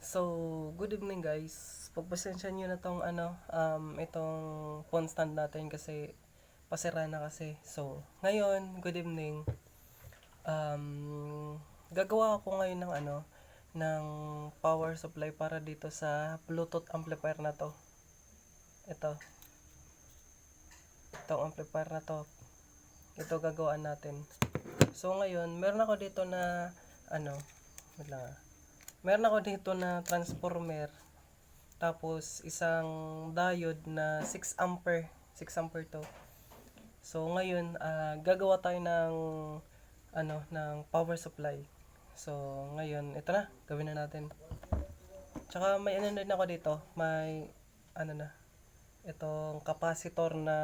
So, good evening guys. Pagpasensya nyo na tong itong phone stand natin kasi pasira na kasi. So, ngayon, good evening. Um, Gagawa ako ngayon ng ng power supply para dito sa Bluetooth amplifier na to. Ito. Itong amplifier na to. Ito gagawaan natin. So, ngayon, meron ako dito na wait lang. Meron ako dito na transformer. Tapos isang diode na 6 ampere. 6 ampere to. So ngayon, gagawa tayo ng ng power supply. So ngayon, ito na, gawin na natin. Tsaka may din ako dito, may itong capacitor na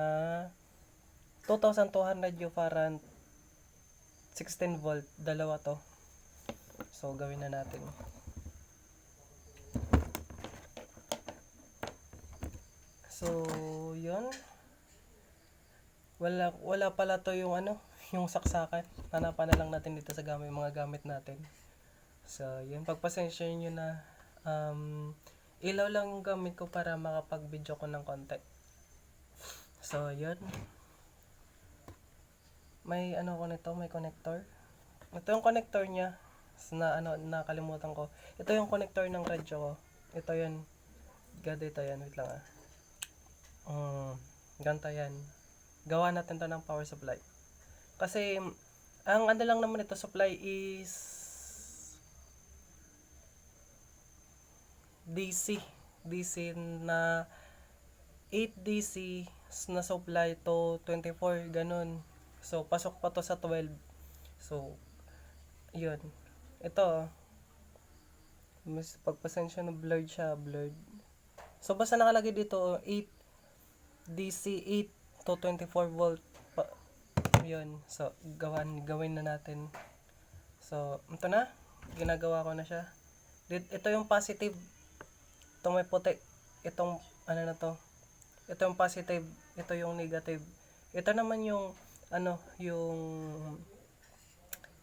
2,200 Ufarad 16 volt, dalawa to. So gawin na natin. So, yun. Wala pala to yung yung saksakan. Hanapan na lang natin dito sa mga gamit natin. So, yun. Pagpasensya nyo na ilaw lang yung gamit ko para makapag-video ko ng konti. So, yun. May ko nito, may connector. Ito yung connector niya na nakalimutan ko. Ito yung connector ng radyo ko. Ito yun. Ito yan. Wait lang ganito yan. Gawa natin to ng power supply. Kasi, ang lang naman ito supply is DC. DC na 8 DC na supply to 24, ganun. So, pasok pa to sa 12. So, yun. Ito, mas pagpasensya na blurred siya, blurred. So, basta nakalagay dito 8 DC 8 to 24 volt yun. So gawin na natin. So ito na, ginagawa ko na siya. Ito yung positive, itong may puti, itong na to, ito yung positive, ito yung negative. Ito naman yung yung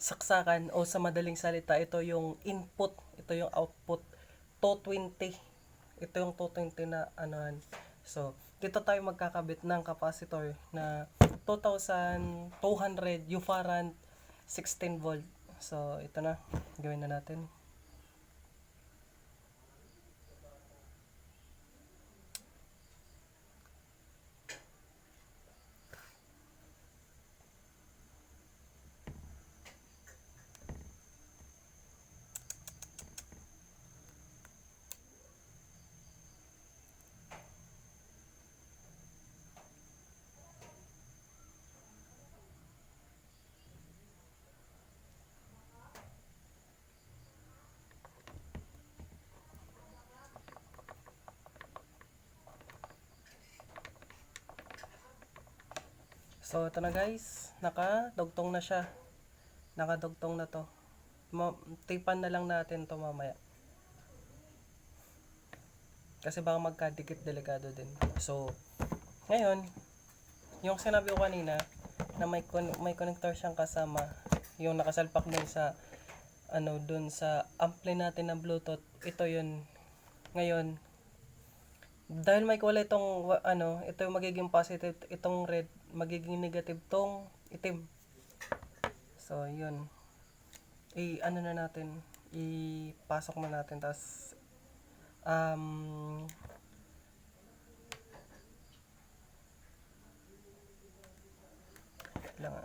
saksakan, o sa madaling salita, ito yung input, ito yung output. 220, ito yung 220 na So, dito tayo magkakabit ng capacitor na 2,200 Ufarad 16 volt. So, ito na. Gawin na natin. So, ito na guys. Nakadugtong na siya. Nakadugtong na to. Tipan na lang natin to mamaya. Kasi baka magkadikit, delikado din. So, ngayon, yung sinabi ko kanina, na may connector siyang kasama, yung nakasalpak dun sa dun sa ampli natin ng Bluetooth, ito yun. Ngayon, dahil may kulay itong ito yung magiging positive, itong red magiging negative tong itim. So yun, na natin, ipasok na natin. Tas lang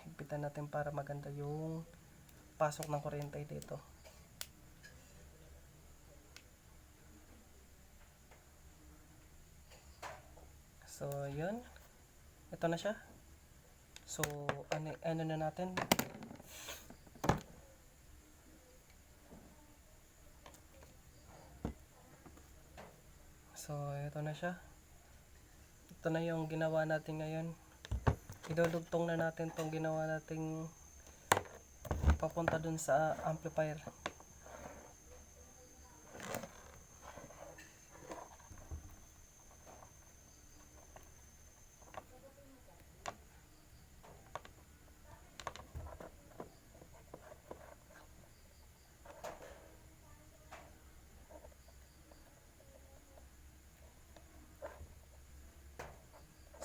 higpitan natin para maganda yung pasok ng kuryente dito. So yun, ito na siya. So na natin. So ito na siya. Ito na yung ginawa natin ngayon. idudugtong na natin tong ginawa nating papunta dun sa amplifier.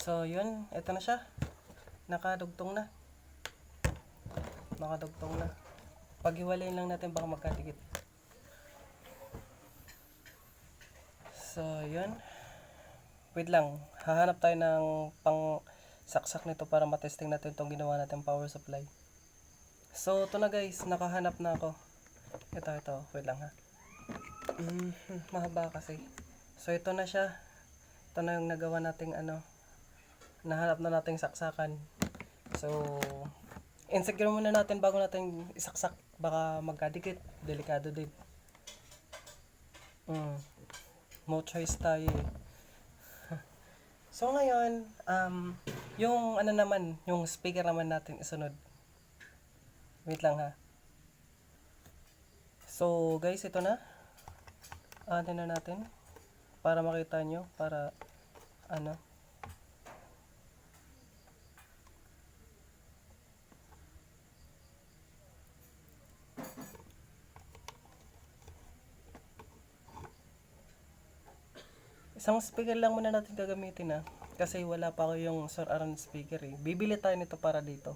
So yun, ito na siya. Nakadugtong na. Paghiwalayin lang natin baka magkadikit. So yun. Wait lang. Hahanap tayo ng pang saksak nito para matesting natin itong ginawa natin power supply. So ito na guys, nakahanap na ako. Ito. Wait lang ha. Mahaba kasi. So ito na siya. Ito na yung nagawa nating nahanap na nating saksakan. So insecure muna natin bago natin isaksak, baka magkadikit, delikado din. No choice tayo eh. So ngayon, yung yung speaker naman natin isunod. Wait lang ha. So guys, ito na. Ano na natin para makita nyo, para isang speaker lang muna natin gagamitin ha. Kasi wala pa ako yung surround speaker eh. Bibili tayo nito para dito.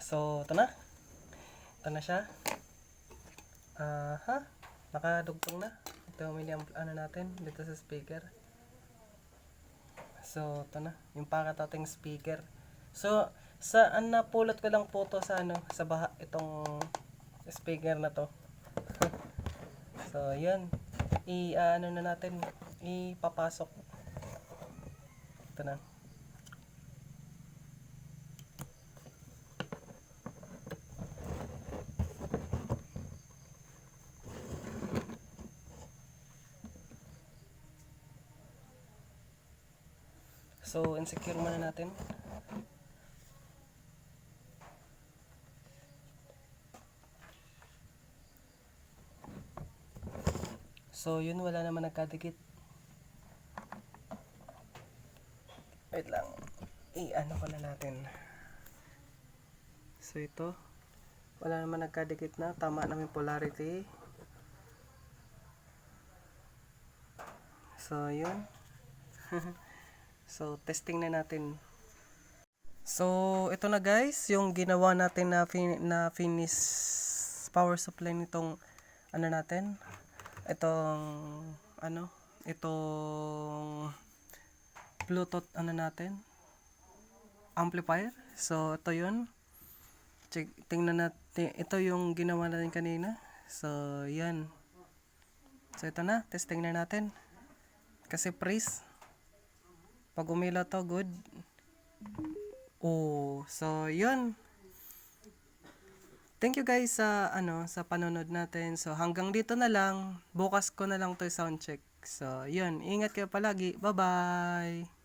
So, ito na. Ito na siya. Nakadugtong na. Ito yung natin dito sa speaker. So, ito na. Yung pakat ating speaker. So, napulot ko lang po to sa sa baha itong speaker na to. So, yun. Na natin. Ipapasok. Ito na. So, insecure muna natin. So, yun, wala naman nagkadikit. Wait lang. Ko na natin. So, ito. Wala naman nagkadikit na. Tama namin polarity. So, yun. So, testing na natin. So, ito na guys. Yung ginawa natin na finish power supply nitong natin. Itong Bluetooth natin amplifier. So ito yun, tingnan natin, ito yung ginawa natin kanina. So yan, so ito na, testing na natin kasi freeze pag umila to, good. So yun, thank you guys sa sa panonood natin. So hanggang dito na lang. Bukas ko na lang to sound check. So yun, ingat kayo palagi. Bye bye.